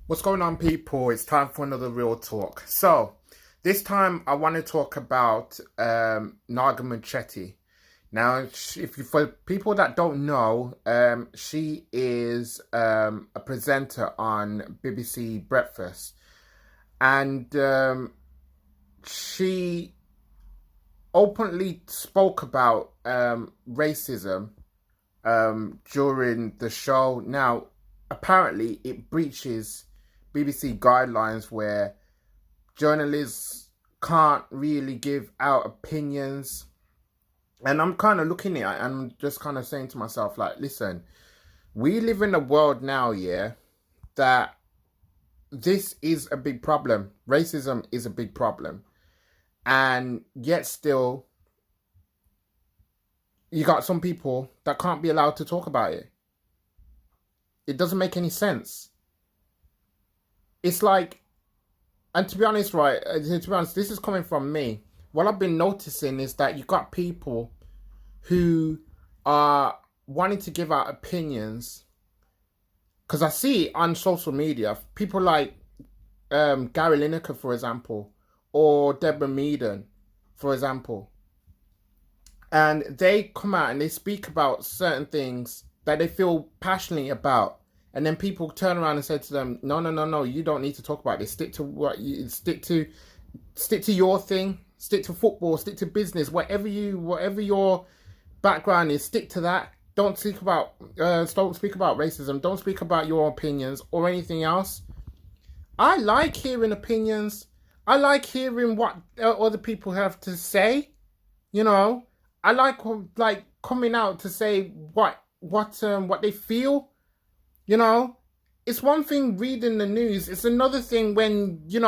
What's going on, people? It's time for another real talk. So, this time I want to talk about Naga Munchetty. Now, for people that don't know, she is a presenter on BBC Breakfast, and she openly spoke about racism during the show. Now, apparently, it breaches BBC guidelines where journalists can't really give out opinions. And I'm kind of looking at it and I'm just kind of saying to myself, like, listen, we live in a world now, yeah, that this is a big problem. Racism is a big problem. And yet still, you got some people that can't be allowed to talk about it. It doesn't make any sense. It's like, and to be honest, right, this is coming from me. What I've been noticing is that you got people who are wanting to give out opinions, because I see on social media, people like Gary Lineker, for example, or Deborah Meaden, for example, and they come out and they speak about certain things that they feel passionately about. And then people turn around and say to them, no, you don't need to talk about this. Stick to what you stick to your thing, stick to football, stick to business, whatever your background is, stick to that. Don't speak about racism, don't speak about your opinions or anything else. I like hearing opinions. I like hearing what other people have to say. You know, I like coming out to say what they feel. You know, it's one thing reading the news. It's another thing when, you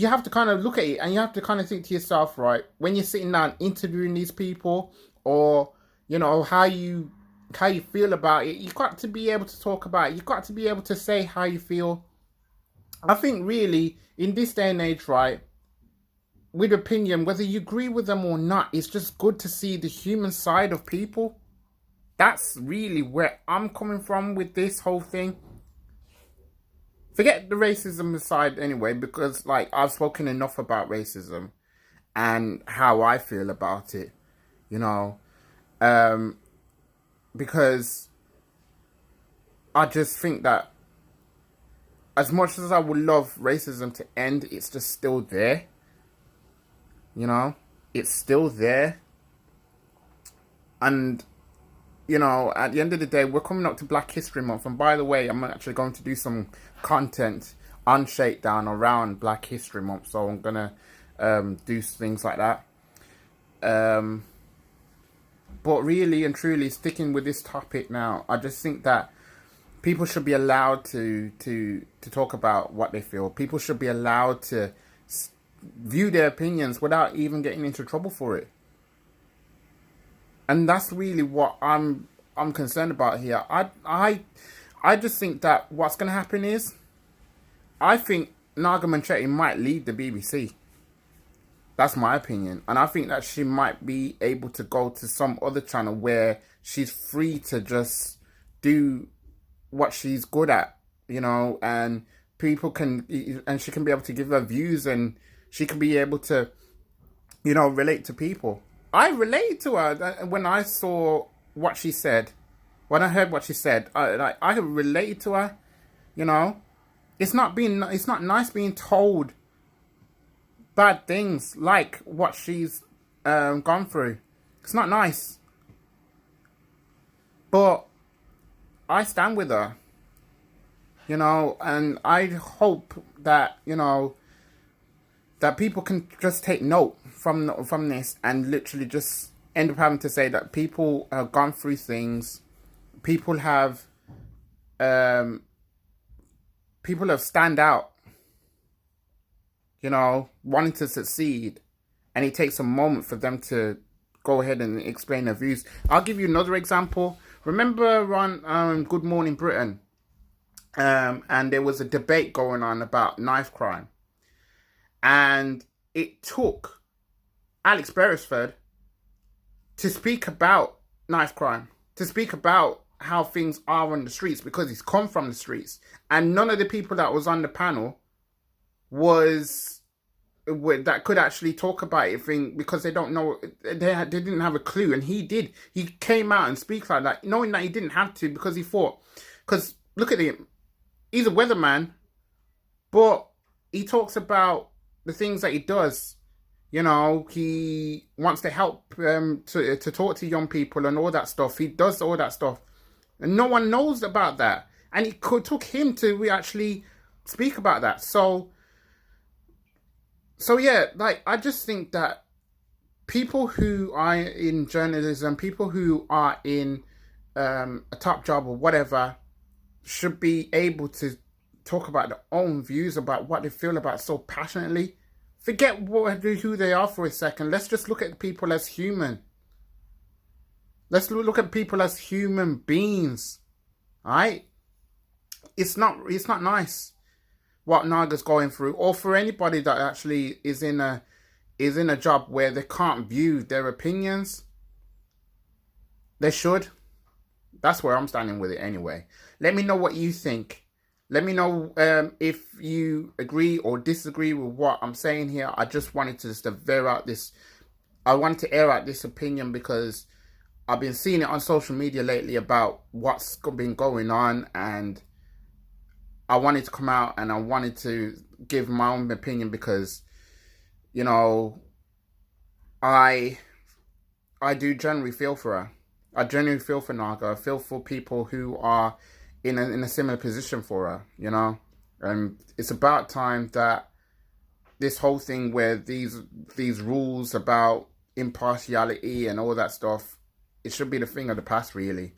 have to kind of look at it and you have to kind of think to yourself, right, when you're sitting down interviewing these people, or, you know, how you feel about it, you've got to be able to talk about it. You've got to be able to say how you feel. I think really in this day and age, right, with opinion, whether you agree with them or not, it's just good to see the human side of people. That's really where I'm coming from with this whole thing. Forget the racism aside anyway, because like I've spoken enough about racism and how I feel about it, you know, because I just think that as much as I would love racism to end, it's just still there. You know, it's still there. And you know, at the end of the day, we're coming up to Black History Month. And by the way, I'm actually going to do some content on Shakedown around Black History Month. So I'm going to do things like that. But really and truly, sticking with this topic now, I just think that people should be allowed to talk about what they feel. People should be allowed to view their opinions without even getting into trouble for it. And that's really what I'm concerned about here. I just think that what's going to happen is, I think Naga Munchetty might leave the BBC. That's my opinion. And I think that she might be able to go to some other channel where she's free to just do what she's good at, you know, and people can, and she can be able to give her views, and she can be able to, you know, relate to people. I related to her when I saw what she said. When I heard what she said, I related to her. You know, it's not nice being told bad things like what she's gone through. It's not nice. But I stand with her. You know, and I hope that, you know, that people can just take note from this and literally just end up having to say that people have gone through things. People have stand out, you know, wanting to succeed, and it takes a moment for them to go ahead and explain their views. I'll give you another example. Remember on Good Morning Britain, and there was a debate going on about knife crime. And it took Alex Beresford to speak about knife crime, to speak about how things are on the streets because he's come from the streets. And none of the people that was on the panel that could actually talk about it because they don't know, they didn't have a clue, and he did. He came out and speak like that, knowing that he didn't have to, because he thought, because look at him, he's a weatherman, but he talks about the things that he does. You know, he wants to help to talk to young people and all that stuff. He does all that stuff, and no one knows about that. And it took him to actually speak about that. So yeah, like, I just think that people who are in journalism, people who are in a top job or whatever, should be able to talk about their own views about what they feel about so passionately. Forget who they are for a second. Let's just look at people as human. Let's look at people as human beings. Alright? It's not nice what Naga's going through, or for anybody that actually is in a job where they can't view their opinions. They should. That's where I'm standing with it anyway. Let me know what you think. Let me know if you agree or disagree with what I'm saying here. I just wanted to air out this. I wanted to air out this opinion because I've been seeing it on social media lately about what's been going on, and I wanted to come out and I wanted to give my own opinion because, you know, I do generally feel for her. I genuinely feel for Naga. I feel for people who are in a similar position for her, you know. And it's about time that this whole thing where these rules about impartiality and all that stuff, it should be the thing of the past, really.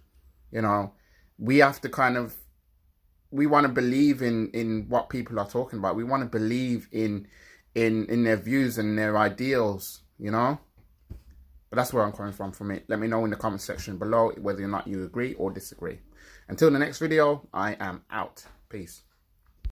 You know, we have to we want to believe in what people are talking about. We want to believe in their views and their ideals, you know. But that's where I'm coming from it. Let me know in the comment section below whether or not you agree or disagree. Until the next video, I am out. Peace.